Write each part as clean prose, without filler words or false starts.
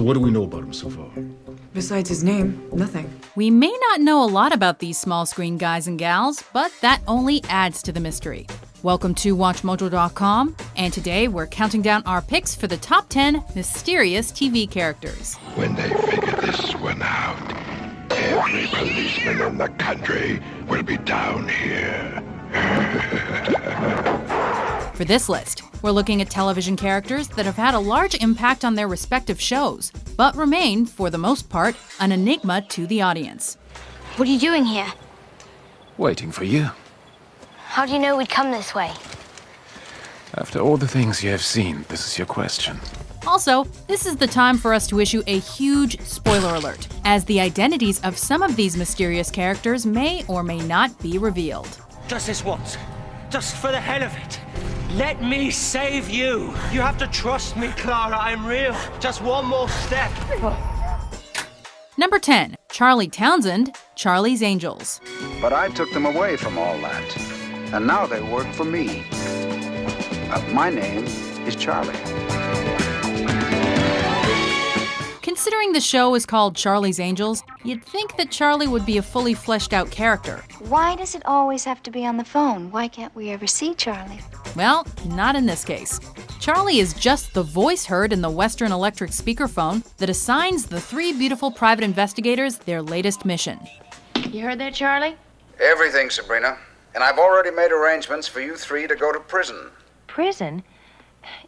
So what do we know about him so far? Besides his name, nothing. We may not know a lot about these small screen guys and gals, but that only adds to the mystery. Welcome to WatchMojo.com, and today we're counting down our picks for the top 10 mysterious TV characters. When they figure this one out, every policeman in the country will be down here. For this list, we're looking at television characters that have had a large impact on their respective shows, but remain, for the most part, an enigma to the audience. What are you doing here? Waiting for you. How do you know we'd come this way? After all the things you have seen, this is your question. Also, this is the time for us to issue a huge spoiler alert, as the identities of some of these mysterious characters may or may not be revealed. Just this once. Just for the hell of it. Let me save you. You have to trust me, Clara. I'm real. Just one more step. Number 10. Charlie Townsend, Charlie's Angels. But I took them away from all that, and now they work for me. My name is Charlie. Considering the show is called Charlie's Angels, you'd think that Charlie would be a fully fleshed out character. Why does it always have to be on the phone? Why can't we ever see Charlie? Well, not in this case. Charlie is just the voice heard in the Western Electric speakerphone that assigns the three beautiful private investigators their latest mission. You heard that, Charlie? Everything, Sabrina. And I've already made arrangements for you three to go to prison. Prison?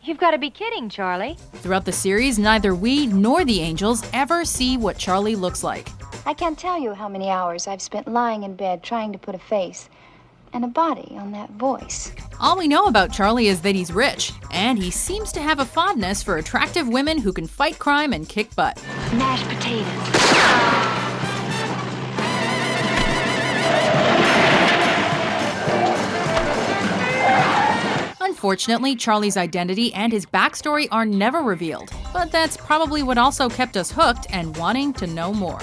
You've got to be kidding, Charlie. Throughout the series, neither we nor the Angels ever see what Charlie looks like. I can't tell you how many hours I've spent lying in bed trying to put a face and a body on that voice. All we know about Charlie is that he's rich, and he seems to have a fondness for attractive women who can fight crime and kick butt. Mashed potatoes. Unfortunately, Charlie's identity and his backstory are never revealed, but that's probably what also kept us hooked and wanting to know more.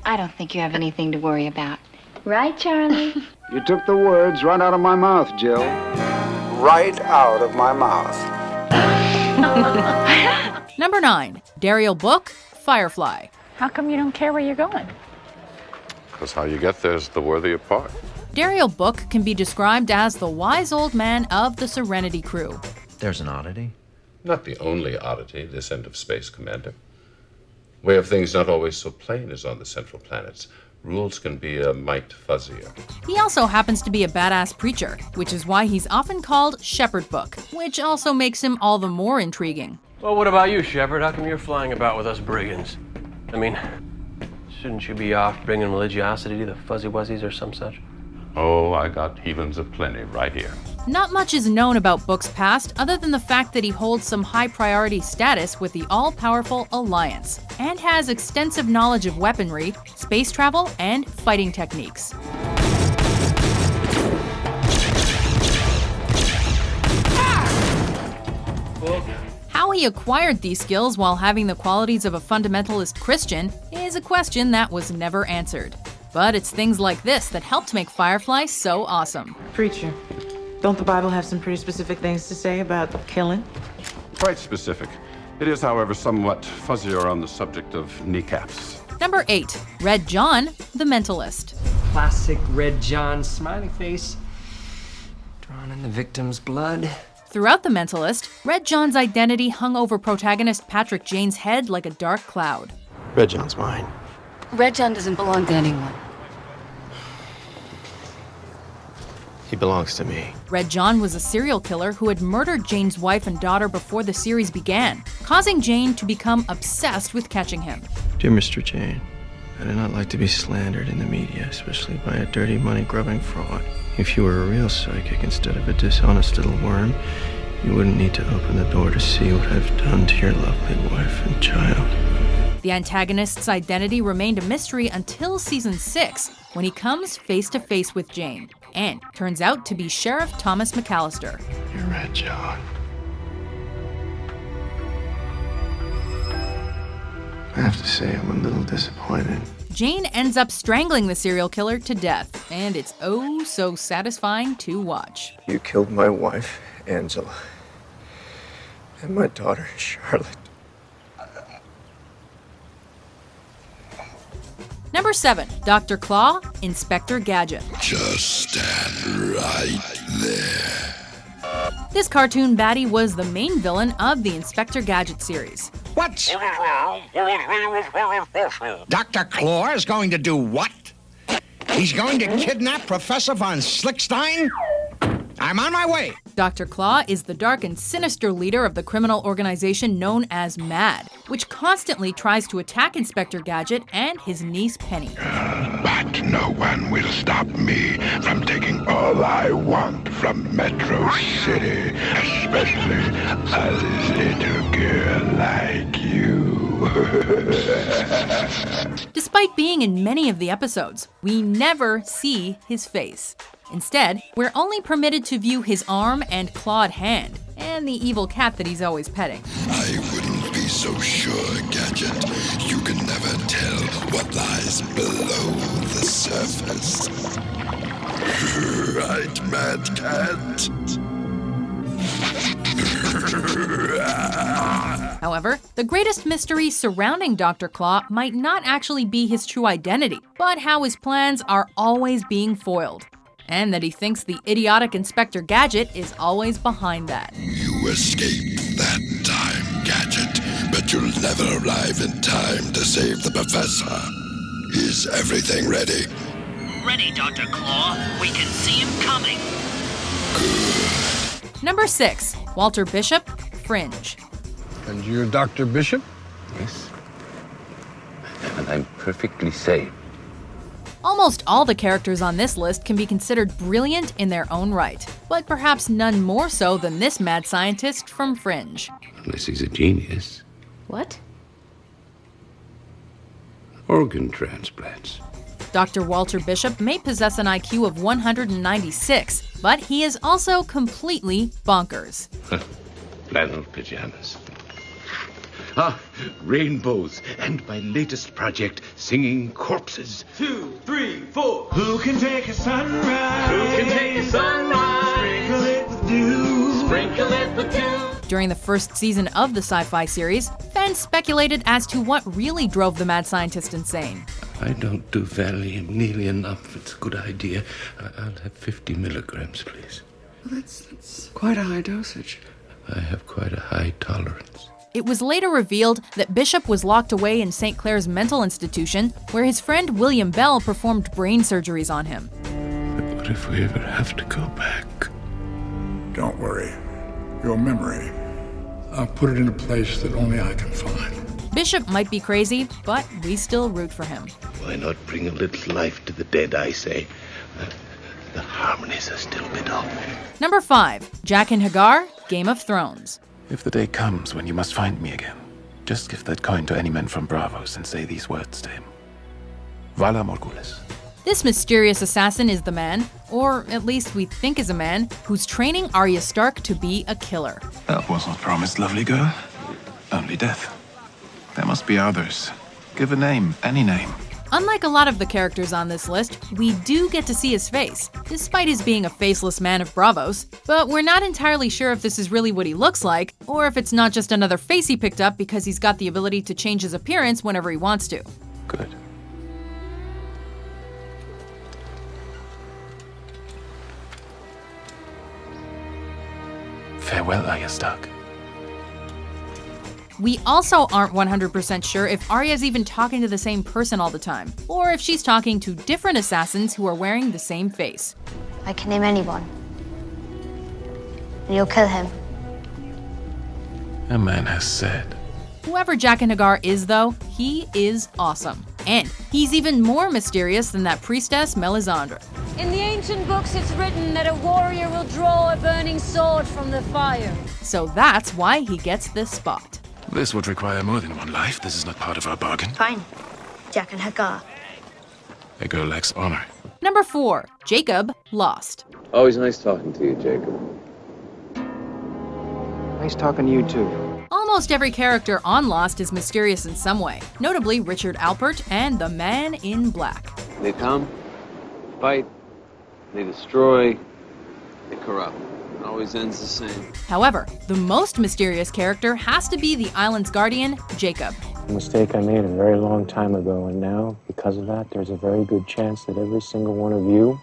I don't think you have anything to worry about. Right, Charlie? You took the words right out of my mouth, Jill. Right out of my mouth. Number 9. Derrial book, Firefly. How come you don't care where you're going? Because how you get there is the worthier part. Derrial book can be described as the wise old man of the Serenity crew. There's an oddity? Not the only oddity, this end of space, Commander. Way of things not always so plain as on the central planets. Rules can be a mite fuzzier. He also happens to be a badass preacher, which is why he's often called Shepherd Book, which also makes him all the more intriguing. Well, what about you, Shepard? How come you're flying about with us brigands? I mean, shouldn't you be off bringing religiosity to the fuzzy wuzzies or some such? Oh, I got heathens aplenty right here. Not much is known about Book's past other than the fact that he holds some high-priority status with the all-powerful Alliance, and has extensive knowledge of weaponry, space travel, and fighting techniques. How he acquired these skills while having the qualities of a fundamentalist Christian is a question that was never answered. But it's things like this that helped make Firefly so awesome. Preacher, don't the Bible have some pretty specific things to say about killing? Quite specific. It is, however, somewhat fuzzier on the subject of kneecaps. Number 8. Red John, the Mentalist. Classic Red John smiley face. Drawn in the victim's blood. Throughout The Mentalist, Red John's identity hung over protagonist Patrick Jane's head like a dark cloud. Red John's mine. Red John doesn't belong to anyone. He belongs to me. Red John was a serial killer who had murdered Jane's wife and daughter before the series began, causing Jane to become obsessed with catching him. Dear Mr. Jane, I do not like to be slandered in the media, especially by a dirty money-grubbing fraud. If you were a real psychic instead of a dishonest little worm, you wouldn't need to open the door to see what I've done to your lovely wife and child. The antagonist's identity remained a mystery until season 6, when he comes face to face with Jane, and turns out to be Sheriff Thomas McAllister. You're Red John. I have to say, I'm a little disappointed. Jane ends up strangling the serial killer to death, and it's oh so satisfying to watch. You killed my wife, Angela, and my daughter, Charlotte. Number 7. Dr. Claw, Inspector Gadget. Just stand right there. This cartoon baddie was the main villain of the Inspector Gadget series. What? Dr. Claw is going to do what? He's going to kidnap Professor von Slickstein? I'm on my way. Dr. Claw is the dark and sinister leader of the criminal organization known as MAD, which constantly tries to attack Inspector Gadget and his niece Penny. But no one will stop me from taking all I want from Metro City, especially a little girl like you. Despite being in many of the episodes, we never see his face. Instead, we're only permitted to view his arm and clawed hand, and the evil cat that he's always petting. I wouldn't be so sure, Gadget. You can never tell what lies below the surface. Right, Mad Cat? However, the greatest mystery surrounding Dr. Claw might not actually be his true identity, but how his plans are always being foiled. And that he thinks the idiotic Inspector Gadget is always behind that. You escaped that time, Gadget, but you'll never arrive in time to save the professor. Is everything ready? Ready, Dr. Claw. We can see him coming. Good. Number 6. Walter Bishop, Fringe. And you're Dr. Bishop? Yes. And I'm perfectly sane. Almost all the characters on this list can be considered brilliant in their own right, but perhaps none more so than this mad scientist from Fringe. Unless he's a genius. What? Organ transplants. Dr. Walter Bishop may possess an IQ of 196, but he is also completely bonkers. Flannel pajamas. Ah, rainbows, and my latest project, singing corpses. 2, 3, 4. Who can take a sunrise? Who can take a sunrise? Sprinkle it with dew. Sprinkle it with dew. During the first season of the sci-fi series, fans speculated as to what really drove the mad scientist insane. I don't do Valium nearly enough. It's a good idea. I'll have 50 milligrams, please. That's quite a high dosage. I have quite a high tolerance. It was later revealed that Bishop was locked away in St. Clair's mental institution, where his friend William Bell performed brain surgeries on him. But what if we ever have to go back? Don't worry. Your memory, I'll put it in a place that only I can find. Bishop might be crazy, but we still root for him. Why not bring a little life to the dead, I say? The harmonies are still a bit off. Number 5. Jaqen H'ghar, Game of Thrones. If the day comes when you must find me again, just give that coin to any men from Bravos and say these words to him. Vala Morgulis. This mysterious assassin is the man, or at least we think is a man, who's training Arya Stark to be a killer. That was not promised, lovely girl. Only death. There must be others. Give a name, any name. Unlike a lot of the characters on this list, we do get to see his face, despite his being a faceless man of Bravos, but we're not entirely sure if this is really what he looks like, or if it's not just another face he picked up because he's got the ability to change his appearance whenever he wants to. Good. Farewell, Arya Stark. We also aren't 100% sure if Arya's even talking to the same person all the time, or if she's talking to different assassins who are wearing the same face. I can name anyone. And you'll kill him. A man has said. Whoever Jaqen H'ghar is, though, he is awesome. And he's even more mysterious than that priestess Melisandre. In the ancient books, it's written that a warrior will draw a burning sword from the fire. So that's why he gets this spot. This would require more than one life. This is not part of our bargain. Fine. Jaqen H'ghar. A girl lacks honor. Number 4. Jacob, Lost. Always nice talking to you, Jacob. Nice talking to you, too. Almost every character on Lost is mysterious in some way, notably Richard Alpert and the Man in Black. They come, fight, they destroy, they corrupt. It always ends the same. However, the most mysterious character has to be the island's guardian, Jacob. a mistake I made a very long time ago, and now, because of that, there's a very good chance that every single one of you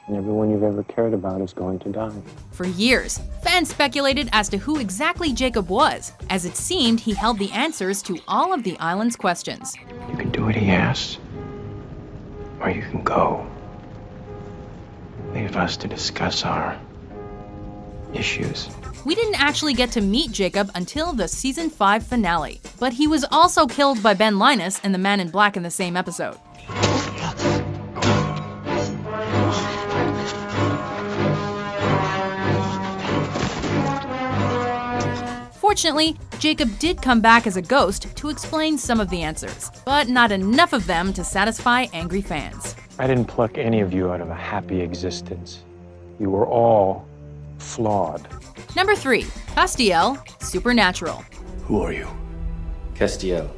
and everyone you've ever cared about is going to die. For years, fans speculated as to who exactly Jacob was, as it seemed he held the answers to all of the island's questions. You can do what he asks, or you can go. Leave us to discuss our issues. We didn't actually get to meet Jacob until the season 5 finale, but he was also killed by Ben Linus and the Man in Black in the same episode. Fortunately, Jacob did come back as a ghost to explain some of the answers, but not enough of them to satisfy angry fans. I didn't pluck any of you out of a happy existence. You were all flawed. Number 3, Castiel, Supernatural. Who are you? Castiel.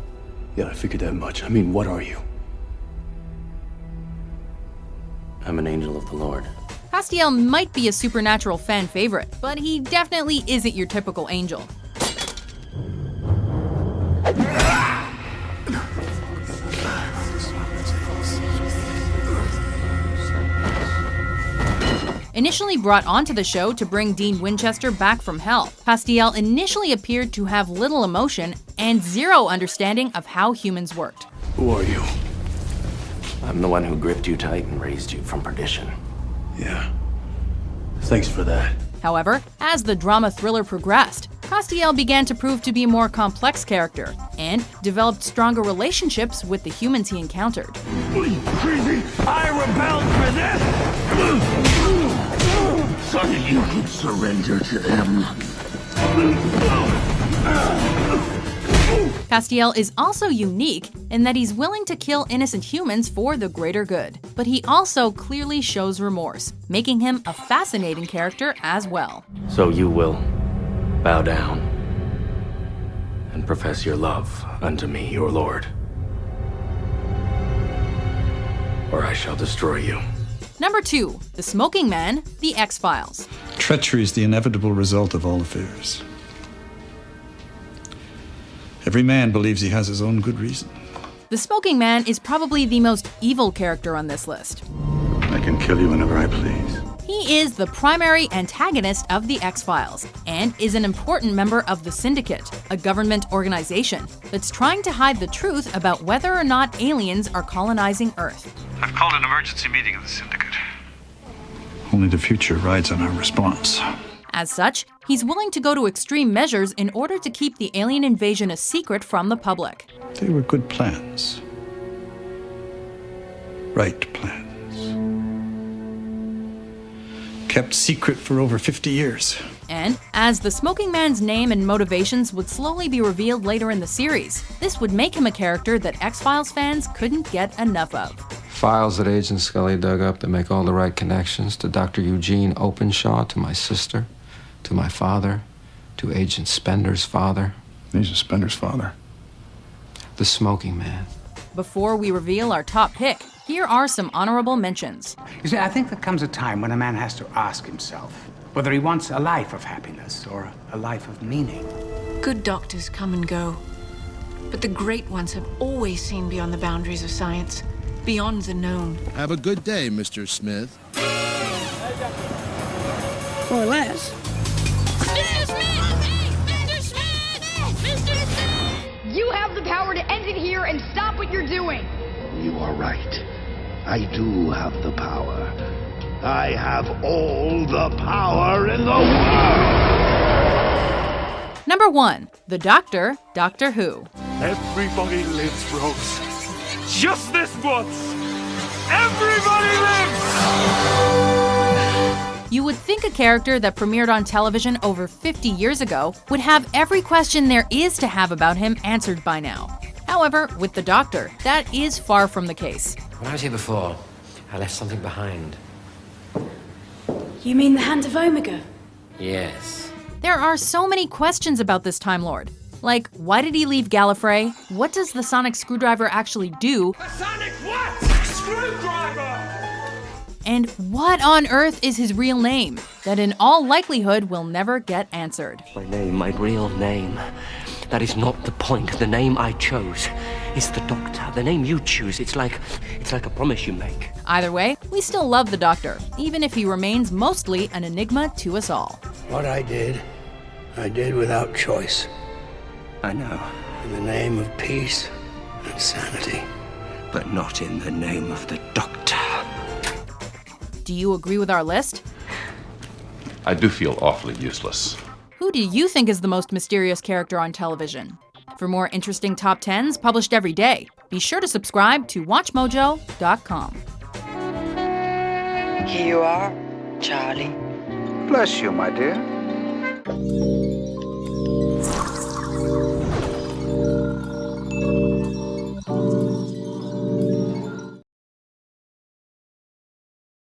Yeah, I figured that much. I mean, what are you? I'm an angel of the Lord. Castiel might be a Supernatural fan favorite, but he definitely isn't your typical angel. Initially brought onto the show to bring Dean Winchester back from hell, Castiel initially appeared to have little emotion and zero understanding of how humans worked. Who are you? I'm the one who gripped you tight and raised you from perdition. Yeah. Thanks for that. However, as the drama thriller progressed, Castiel began to prove to be a more complex character and developed stronger relationships with the humans he encountered. Are you crazy? I rebelled for this! So that you could surrender to them. Castiel is also unique in that he's willing to kill innocent humans for the greater good, but he also clearly shows remorse, making him a fascinating character as well. So you will bow down and profess your love unto me, your Lord, or I shall destroy you. Number 2, The Smoking Man, The X-Files. Treachery is the inevitable result of all affairs. Every man believes he has his own good reason. The Smoking Man is probably the most evil character on this list. I can kill you whenever I please. He is the primary antagonist of the X-Files and is an important member of the Syndicate, a government organization that's trying to hide the truth about whether or not aliens are colonizing Earth. I've called an emergency meeting of the Syndicate. Only the future rides on our response. As such, he's willing to go to extreme measures in order to keep the alien invasion a secret from the public. They were good plans. Right plans. Kept secret for over 50 years. And as the Smoking Man's name and motivations would slowly be revealed later in the series, this would make him a character that X-Files fans couldn't get enough of. Files that Agent Scully dug up that make all the right connections to Dr. Eugene Openshaw, to my sister, to my father, to Agent Spender's father. Agent Spender's father? The Smoking Man. Before we reveal our top pick, here are some honorable mentions. You see, I think there comes a time when a man has to ask himself whether he wants a life of happiness or a life of meaning. Good doctors come and go, but the great ones have always seen beyond the boundaries of science, beyond the known. Have a good day, Mr. Smith. Or less. You have the power to end it here and stop what you're doing. You are right. I do have the power. I have all the power in the world! Number 1, The Doctor, Doctor Who. Everybody lives, Rose. Just this once. Everybody lives! You would think a character that premiered on television over 50 years ago would have every question there is to have about him answered by now. However, with The Doctor, that is far from the case. When I was here before, I left something behind. You mean the Hand of Omega? Yes. There are so many questions about this Time Lord. Like, why did he leave Gallifrey? What does the sonic screwdriver actually do? A sonic what? Screwdriver! And what on earth is his real name? That in all likelihood will never get answered. My real name That is not the point. The name I chose is the Doctor. The name you choose, it's like a promise you make. Either way, we still love the Doctor, even if he remains mostly an enigma to us all. What I did without choice. I know. In the name of peace and sanity. But not in the name of the Doctor. Do you agree with our list? I do feel awfully useless. Who do you think is the most mysterious character on television? For more interesting top 10s published every day, be sure to subscribe to WatchMojo.com. Here you are, Charlie. Bless you, my dear.